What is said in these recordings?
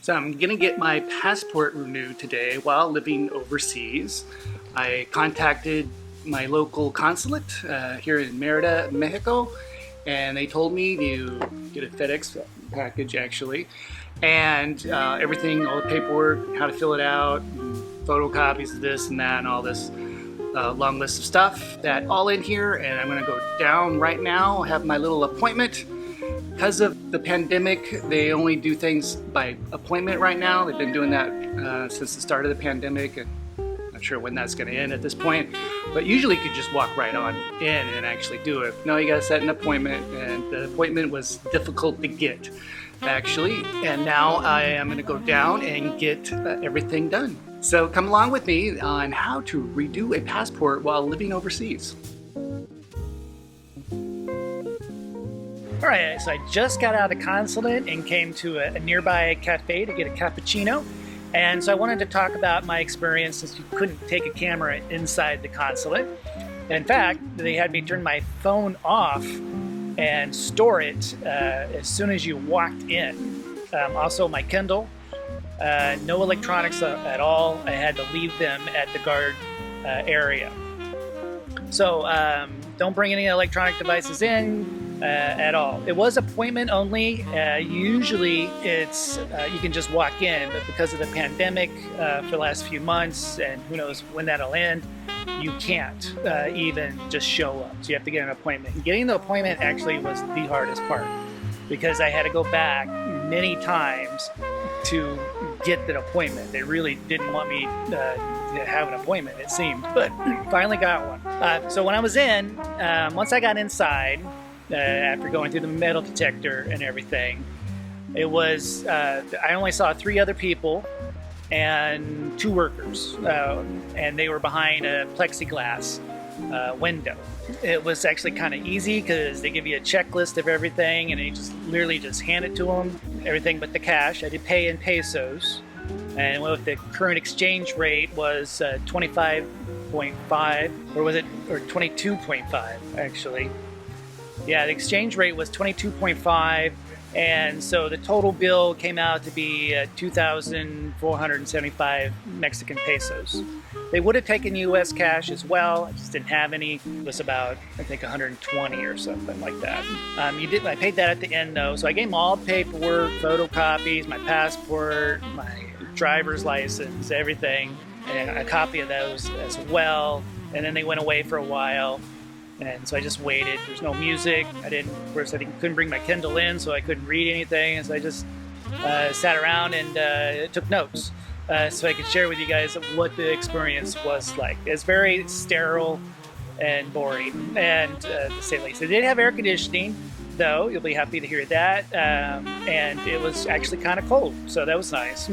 So I'm gonna get my passport renewed today while living overseas. I contacted my local consulate here in Merida, Mexico, and they told me to get a FedEx package actually, and everything, all the paperwork, how to fill it out, photocopies of this and that and all this long list of stuff, that all in here. And I'm gonna go down right now, have my little appointment. Because of the pandemic, they only do things by appointment right now. They've been doing that since the start of the pandemic, and I'm not sure when that's going to end at this point. But usually you could just walk right on in and actually do it. No, you got to set an appointment, and the appointment was difficult to get, actually. And now I am going to go down and get everything done. So come along with me on how to redo a passport while living overseas. All right, so I just got out of the consulate and came to a nearby cafe to get a cappuccino. And so I wanted to talk about my experience since you couldn't take a camera inside the consulate. In fact, they had me turn my phone off and store it as soon as you walked in. Also my Kindle, no electronics at all. I had to leave them at the guard area. So don't bring any electronic devices in. At all. It was appointment only. Usually it's you can just walk in, but because of the pandemic for the last few months, and who knows when that'll end, you can't even just show up. So you have to get an appointment. And getting the appointment actually was the hardest part, because I had to go back many times to get that appointment. They really didn't want me to have an appointment, it seemed, but finally got one. So when I was in, once I got inside, after going through the metal detector and everything, it was, I only saw 3 other people and 2 workers, and they were behind a plexiglass window. It was actually kind of easy because they give you a checklist of everything and you just literally just hand it to them, everything but the cash. I did pay in pesos, and with the current exchange rate was 25.5, or was it, or 22.5 actually. Yeah, the exchange rate was 22.5, and so the total bill came out to be 2,475 Mexican pesos. They would have taken U.S. cash as well. I just didn't have any. It was about, I think, 120 or something like that. I paid that at the end, though, so I gave them all the paperwork, photocopies, my passport, my driver's license, everything, and a copy of those as well. And then they went away for a while. And so I just waited. There's no music. Of course, I couldn't bring my Kindle in, so I couldn't read anything. And so I just sat around and took notes so I could share with you guys what the experience was like. It's very sterile and boring, and to say the least. They did have air conditioning, though. You'll be happy to hear that. And it was actually kind of cold, so that was nice.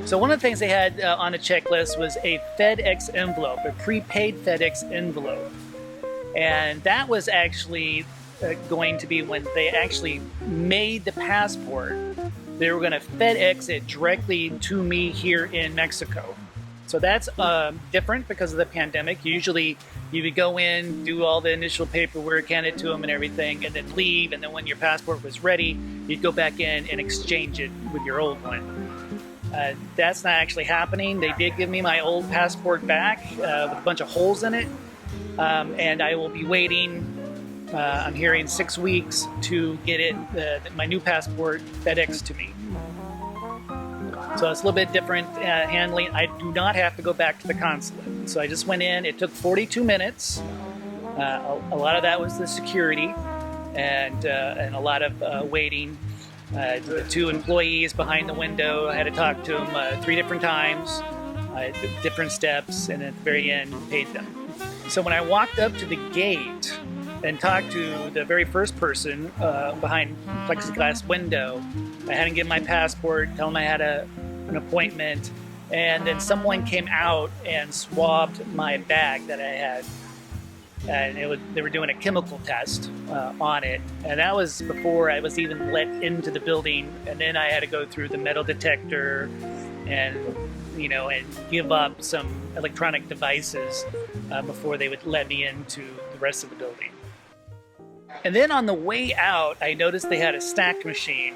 So one of the things they had on the checklist was a FedEx envelope, a prepaid FedEx envelope. And that was actually going to be when they actually made the passport. They were going to FedEx it directly to me here in Mexico. So that's different because of the pandemic. Usually you would go in, do all the initial paperwork, hand it to them and everything, and then leave. And then when your passport was ready, you'd go back in and exchange it with your old one. That's not actually happening. They did give me my old passport back with a bunch of holes in it, and I will be waiting, I'm hearing 6 weeks to get it, my new passport FedEx to me. So it's a little bit different handling. I do not have to go back to the consulate. So I just went in. It took 42 minutes. A lot of that was the security and a lot of waiting. The 2 employees behind the window, I had to talk to them 3 different times, different steps, and at the very end, paid them. So when I walked up to the gate and talked to the very first person behind the plexiglass window, I had to give my passport, tell them I had an appointment, and then someone came out and swabbed my bag that I had. And they were doing a chemical test on it, and that was before I was even let into the building. And then I had to go through the metal detector, and and give up some electronic devices before they would let me into the rest of the building. And then on the way out, I noticed they had a snack machine.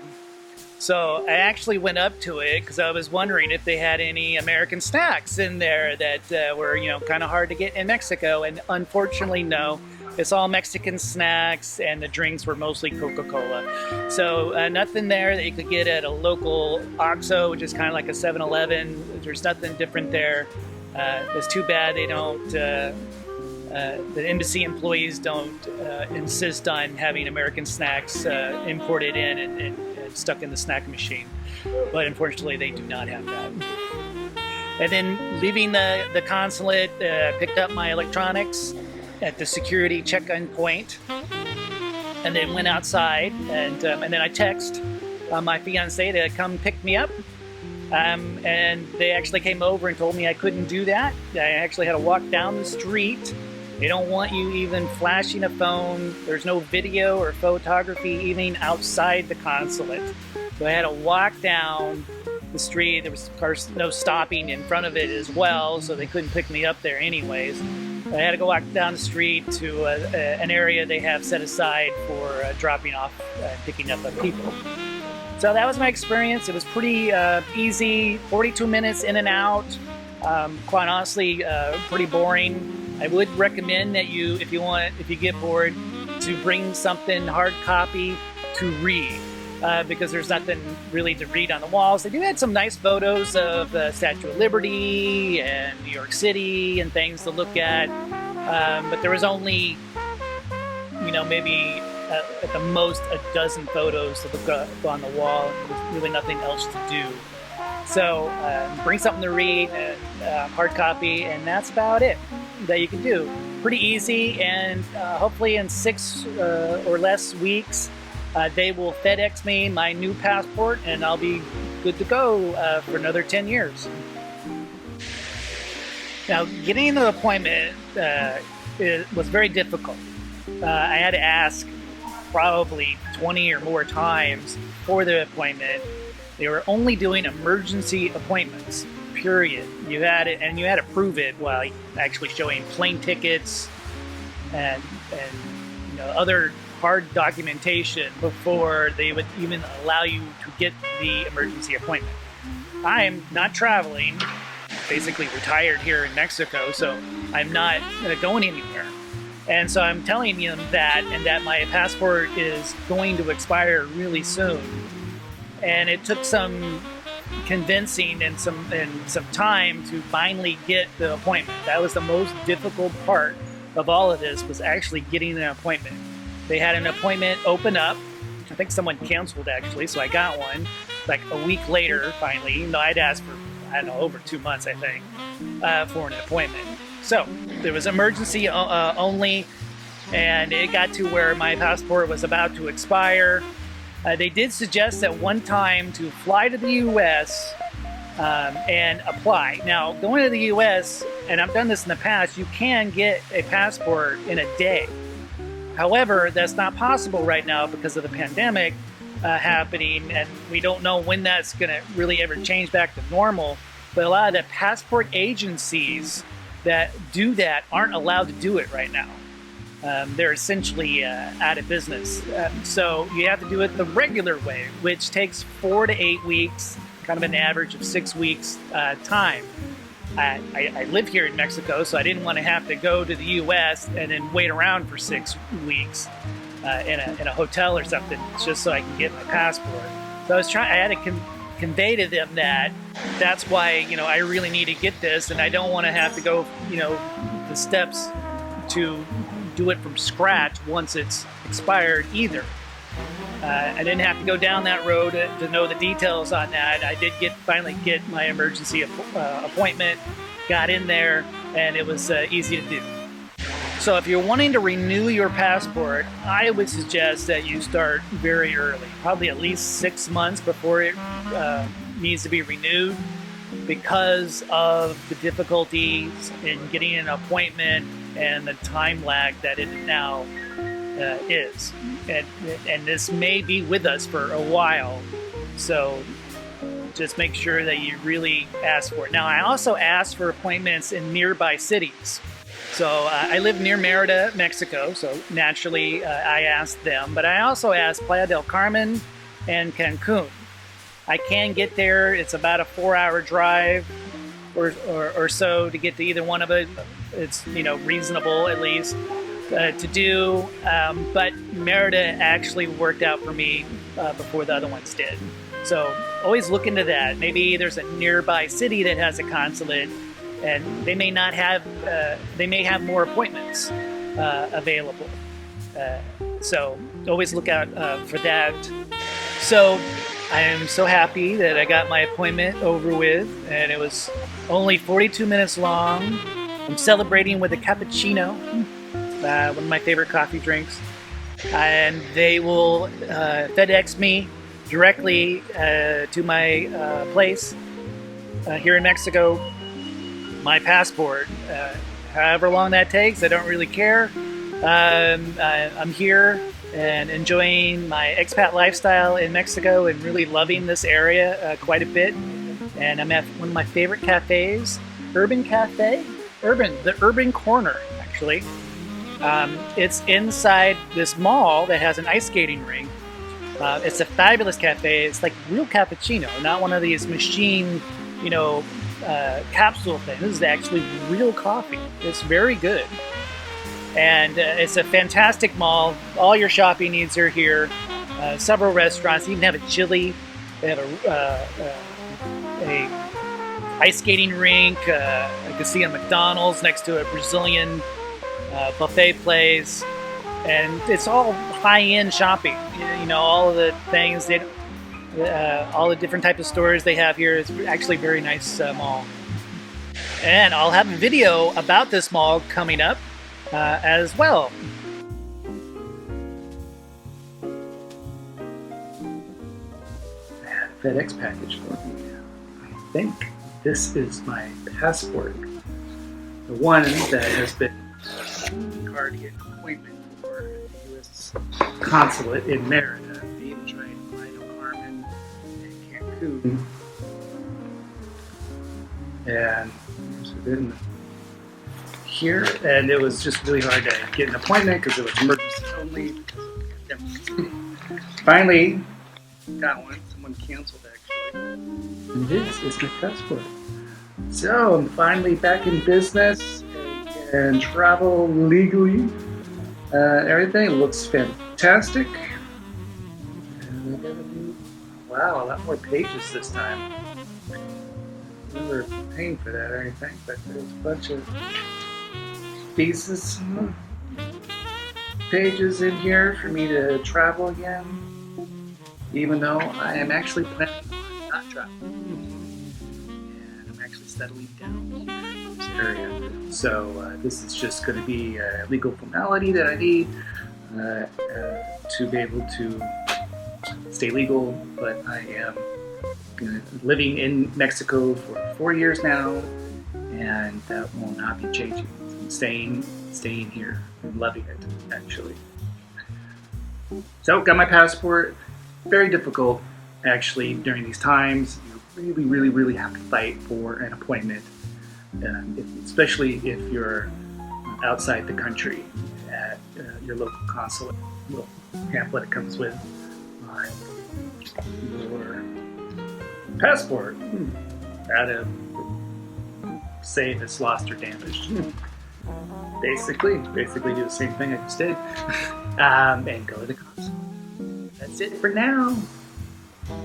So I actually went up to it because I was wondering if they had any American snacks in there that were, kind of hard to get in Mexico. And unfortunately, no. It's all Mexican snacks, and the drinks were mostly Coca-Cola. So nothing there that you could get at a local OXXO, which is kind of like a 7-Eleven. There's nothing different there. It's too bad they don't, the embassy employees don't insist on having American snacks imported in and stuck in the snack machine. But unfortunately, they do not have that. And then leaving the consulate, picked up my electronics at the security check-in point, and then went outside, and then I text my fiance to come pick me up, and they actually came over and told me I couldn't do that. I actually had to walk down the street. They don't want you even flashing a phone. There's no video or photography even outside the consulate. So I had to walk down the street. There was, of course, no stopping in front of it as well, so they couldn't pick me up there anyways. I had to go walk down the street to an area they have set aside for dropping off, picking up people. So that was my experience. It was pretty easy, 42 minutes in and out. Quite honestly, pretty boring. I would recommend that if you get bored, to bring something hard copy to read. Because there's nothing really to read on the walls. They do have some nice photos of the Statue of Liberty and New York City and things to look at, but there was only, maybe at the most a dozen photos to look up on the wall. There's really nothing else to do. So bring something to read, and hard copy, and that's about it that you can do. Pretty easy, and hopefully in 6 or less weeks, they will FedEx me my new passport, and I'll be good to go for another 10 years. Now, getting an appointment was very difficult. I had to ask probably 20 or more times for the appointment. They were only doing emergency appointments, period. You had to prove it while actually showing plane tickets and other hard documentation before they would even allow you to get the emergency appointment. I'm not traveling, basically retired here in Mexico, so I'm not going anywhere. And so I'm telling them that, and that my passport is going to expire really soon. And it took some convincing and some time to finally get the appointment. That was the most difficult part of all of this, was actually getting an appointment. They had an appointment open up. I think someone canceled, actually, so I got one like a week later, finally, even though I'd asked for, over 2 months, I think, for an appointment. So there was emergency only, and it got to where my passport was about to expire. They did suggest at one time to fly to the U.S. And apply. Now, going to the U.S., and I've done this in the past, you can get a passport in a day. However, that's not possible right now because of the pandemic happening, and we don't know when that's going to really ever change back to normal. But a lot of the passport agencies that do that aren't allowed to do it right now. They're essentially out of business. So you have to do it the regular way, which takes 4 to 8 weeks, kind of an average of 6 weeks time. I live here in Mexico, so I didn't want to have to go to the U.S. and then wait around for 6 weeks in a hotel or something, just so I can get my passport. So I had to convey to them that that's why, I really need to get this, and I don't want to have to go, the steps to do it from scratch once it's expired either. I didn't have to go down that road to know the details on that. I did finally get my emergency appointment, got in there, and it was easy to do. So if you're wanting to renew your passport, I would suggest that you start very early, probably at least 6 months before it needs to be renewed, because of the difficulties in getting an appointment and the time lag that it now is. And this may be with us for a while, so just make sure that you really ask for it. Now, I also asked for appointments in nearby cities. So I live near Merida, Mexico, so naturally I asked them, but I also asked Playa del Carmen and Cancun. I can get there. It's about a 4-hour drive or so to get to either one of it. It's reasonable at least to do. But Merida actually worked out for me before the other ones did. So always look into that. Maybe there's a nearby city that has a consulate, and they may not have. They may have more appointments available. So always look out for that. So I am so happy that I got my appointment over with, and it was only 42 minutes long. I'm celebrating with a cappuccino, one of my favorite coffee drinks, and they will FedEx me directly to my place here in Mexico, my passport. However long that takes, I don't really care. I'm here and enjoying my expat lifestyle in Mexico and really loving this area quite a bit. And I'm at one of my favorite cafes, the Urban Corner, actually. It's inside this mall that has an ice skating rink. It's a fabulous cafe. It's like real cappuccino, not one of these machine, capsule things. This is actually real coffee. It's very good. And it's a fantastic mall. All your shopping needs are here. Several restaurants. They even have a chili. They have a ice skating rink. I can see a McDonald's next to a Brazilian buffet place. And it's all high-end shopping. All of the things, all the different types of stores they have here. It's actually a very nice mall. And I'll have a video about this mall coming up as well. FedEx package for me. I think this is my passport. The one that has been hard to get an appointment for the U.S. Consulate in Merida. I even tried Rhino Carmen and Cancun. And there's here, and it was just really hard to get an appointment because it was emergency only. Finally, got one. Someone canceled actually. And this is my passport. So I'm finally back in business and travel legally. Everything looks fantastic. And I got a new, wow, a lot more pages this time. I remember paying for that or anything, but there's a bunch of visas pages in here for me to travel again, even though I am actually planning on not traveling, and I'm actually settling down here in this area. So this is just going to be a legal formality that I need to be able to stay legal, but I am living in Mexico for 4 years now, and that will not be changing. Staying here and loving it, actually. So got my passport. Very difficult, actually, during these times. You really have to fight for an appointment, especially if you're outside the country at your local consulate. Little pamphlet it comes with your passport. Out of say if it's lost or damaged. Basically do the same thing I just did, and go to the consulate. That's it for now.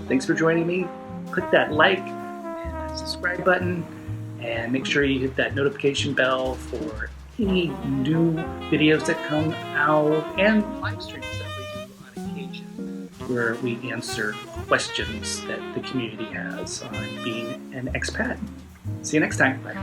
Thanks for joining me. Click that like and that subscribe button, and make sure you hit that notification bell for any new videos that come out and live streams that we do on occasion, where we answer questions that the community has on being an expat. See you next time. Bye.